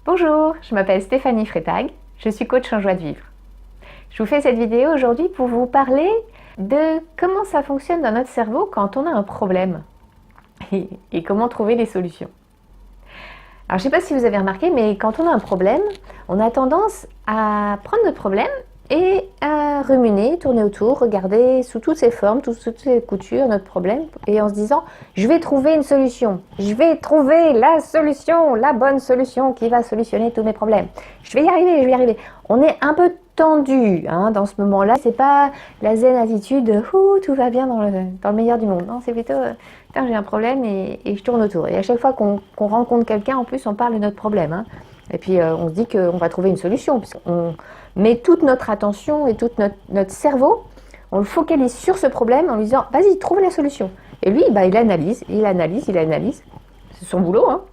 Bonjour, je m'appelle Stéphanie Freytag, je suis coach en joie de vivre. Je vous fais cette vidéo aujourd'hui pour vous parler de comment ça fonctionne dans notre cerveau quand on a un problème et comment trouver les solutions. Alors je ne sais pas si vous avez remarqué, mais quand on a un problème, on a tendance à prendre notre problème et à ruminer, tourner autour, regarder sous toutes ses formes, sous toutes ses coutures notre problème et en se disant je vais trouver une solution, je vais trouver la solution, la bonne solution qui va solutionner tous mes problèmes. Je vais y arriver, je vais y arriver. On est un peu tendu dans ce moment-là, c'est pas la zen attitude tout va bien dans le meilleur du monde. Non, c'est plutôt j'ai un problème et je tourne autour. Et à chaque fois qu'on rencontre quelqu'un, en plus on parle de notre problème. Et puis on se dit qu'on va trouver une solution, puisqu'on met toute notre attention et tout notre cerveau, on le focalise sur ce problème en lui disant « vas-y, trouve la solution ». Et lui, il analyse. C'est son boulot,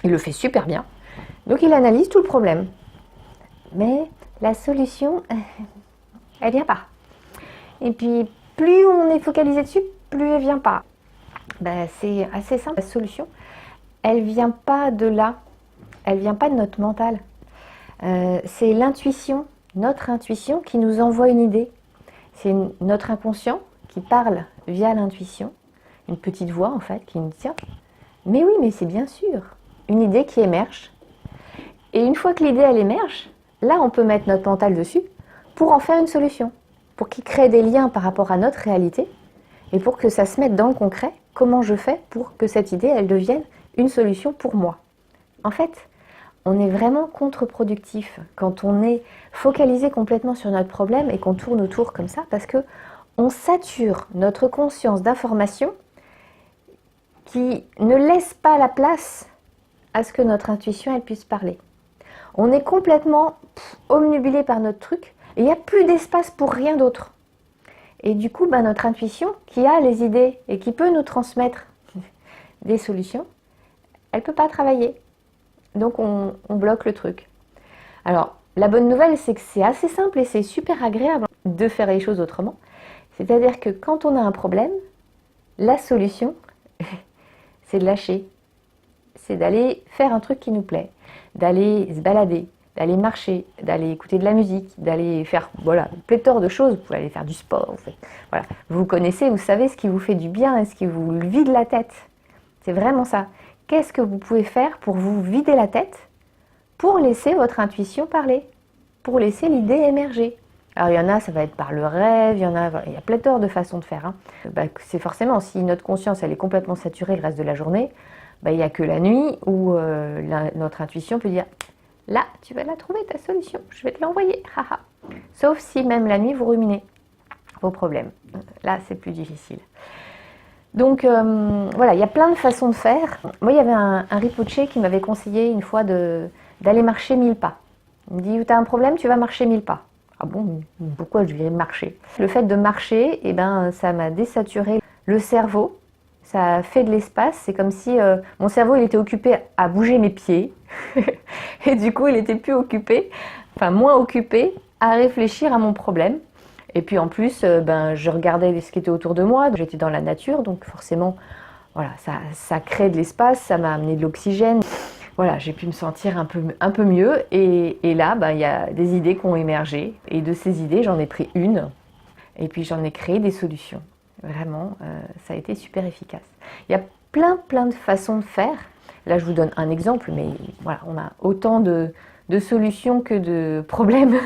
il le fait super bien. Donc il analyse tout le problème. Mais la solution, elle vient pas. Et puis plus on est focalisé dessus, plus elle vient pas. C'est assez simple, la solution, elle vient pas de là. Elle vient pas de notre mental. C'est l'intuition, notre intuition qui nous envoie une idée. C'est notre inconscient qui parle via l'intuition, une petite voix en fait qui nous dit tiens, mais oui, mais c'est bien sûr, une idée qui émerge. Et une fois que l'idée elle émerge, là on peut mettre notre mental dessus pour en faire une solution, pour qu'il crée des liens par rapport à notre réalité et pour que ça se mette dans le concret. Comment je fais pour que cette idée elle devienne une solution pour moi? En fait, on est vraiment contre-productif quand on est focalisé complètement sur notre problème et qu'on tourne autour comme ça, parce que on sature notre conscience d'informations qui ne laissent pas la place à ce que notre intuition elle puisse parler. On est complètement omnubilé par notre truc et il n'y a plus d'espace pour rien d'autre. Et du coup, notre intuition qui a les idées et qui peut nous transmettre des solutions, elle ne peut pas travailler. Donc on bloque le truc. Alors la bonne nouvelle c'est que c'est assez simple et c'est super agréable de faire les choses autrement. C'est-à-dire que quand on a un problème, la solution c'est de lâcher. C'est d'aller faire un truc qui nous plaît, d'aller se balader, d'aller marcher, d'aller écouter de la musique, d'aller faire pléthore de choses. Vous pouvez aller faire du sport. En fait. Voilà. Vous connaissez, vous savez ce qui vous fait du bien et ce qui vous vide la tête. C'est vraiment ça. Qu'est-ce que vous pouvez faire pour vous vider la tête, pour laisser votre intuition parler, pour laisser l'idée émerger? Alors il y en a, ça va être par le rêve, il y a pléthore de façons de faire. C'est forcément, si notre conscience elle est complètement saturée le reste de la journée, il n'y a que la nuit où notre intuition peut dire « Là, tu vas la trouver ta solution, je vais te l'envoyer. » Sauf si même la nuit vous ruminez vos problèmes. Là, c'est plus difficile. Donc voilà, il y a plein de façons de faire. Moi, il y avait un Rinpoché qui m'avait conseillé une fois d'aller marcher 1000 pas. Il me dit, tu as un problème, tu vas marcher 1000 pas. Ah bon, pourquoi je vais marcher? Le fait de marcher, ça m'a désaturé le cerveau. Ça a fait de l'espace. C'est comme si mon cerveau il était occupé à bouger mes pieds. Et du coup, il était plus occupé, moins occupé à réfléchir à mon problème. Et puis en plus, je regardais ce qui était autour de moi, j'étais dans la nature, donc forcément, voilà, ça crée de l'espace, ça m'a amené de l'oxygène. Voilà, j'ai pu me sentir un peu mieux. Et là, il y a des idées qui ont émergé. Et de ces idées, j'en ai pris une. Et puis j'en ai créé des solutions. Vraiment, ça a été super efficace. Il y a plein de façons de faire. Là, je vous donne un exemple, mais voilà, on a autant de solutions que de problèmes.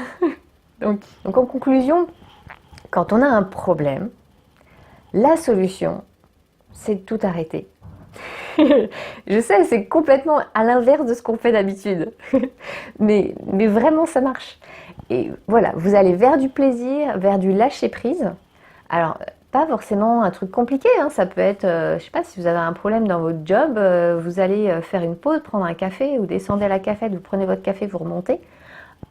Donc en conclusion, quand on a un problème, la solution, c'est de tout arrêter. Je sais, c'est complètement à l'inverse de ce qu'on fait d'habitude. mais vraiment, ça marche. Et voilà, vous allez vers du plaisir, vers du lâcher-prise. Alors, pas forcément un truc compliqué. Ça peut être, je sais pas, si vous avez un problème dans votre job, vous allez faire une pause, prendre un café, ou descendez à la cafette, vous prenez votre café, vous remontez,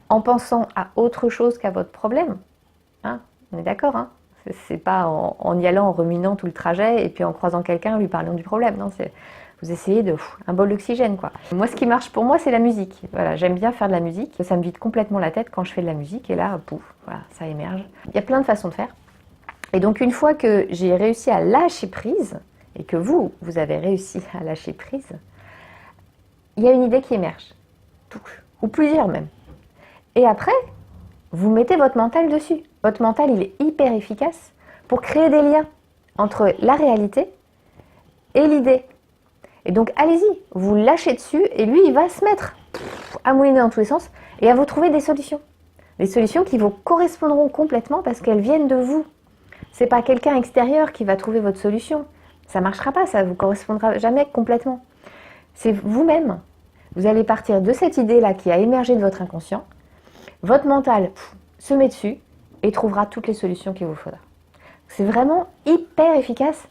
en pensant à autre chose qu'à votre problème. On est d'accord, c'est pas en y allant, en ruminant tout le trajet et puis en croisant quelqu'un, lui parlant du problème. Non, vous essayez de un bol d'oxygène, quoi. Moi, ce qui marche pour moi, c'est la musique. Voilà, j'aime bien faire de la musique. Ça me vide complètement la tête quand je fais de la musique et là, pouf, voilà, ça émerge. Il y a plein de façons de faire. Et donc, une fois que j'ai réussi à lâcher prise et que vous avez réussi à lâcher prise, il y a une idée qui émerge. ou plusieurs même. Et après, vous mettez votre mental dessus. Votre mental, il est hyper efficace pour créer des liens entre la réalité et l'idée. Et donc, allez-y, vous lâchez dessus et lui, il va se mettre à mouliner dans tous les sens et à vous trouver des solutions. Des solutions qui vous correspondront complètement parce qu'elles viennent de vous. C'est pas quelqu'un extérieur qui va trouver votre solution. Ça marchera pas, ça vous correspondra jamais complètement. C'est vous-même. Vous allez partir de cette idée-là qui a émergé de votre inconscient. Votre mental se met dessus et trouvera toutes les solutions qu'il vous faudra. C'est vraiment hyper efficace.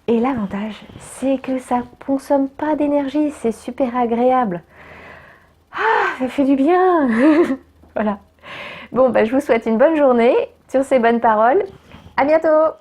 Et l'avantage, c'est que ça ne consomme pas d'énergie. C'est super agréable. Ah, ça fait du bien. Voilà. Bon, je vous souhaite une bonne journée sur ces bonnes paroles. À bientôt.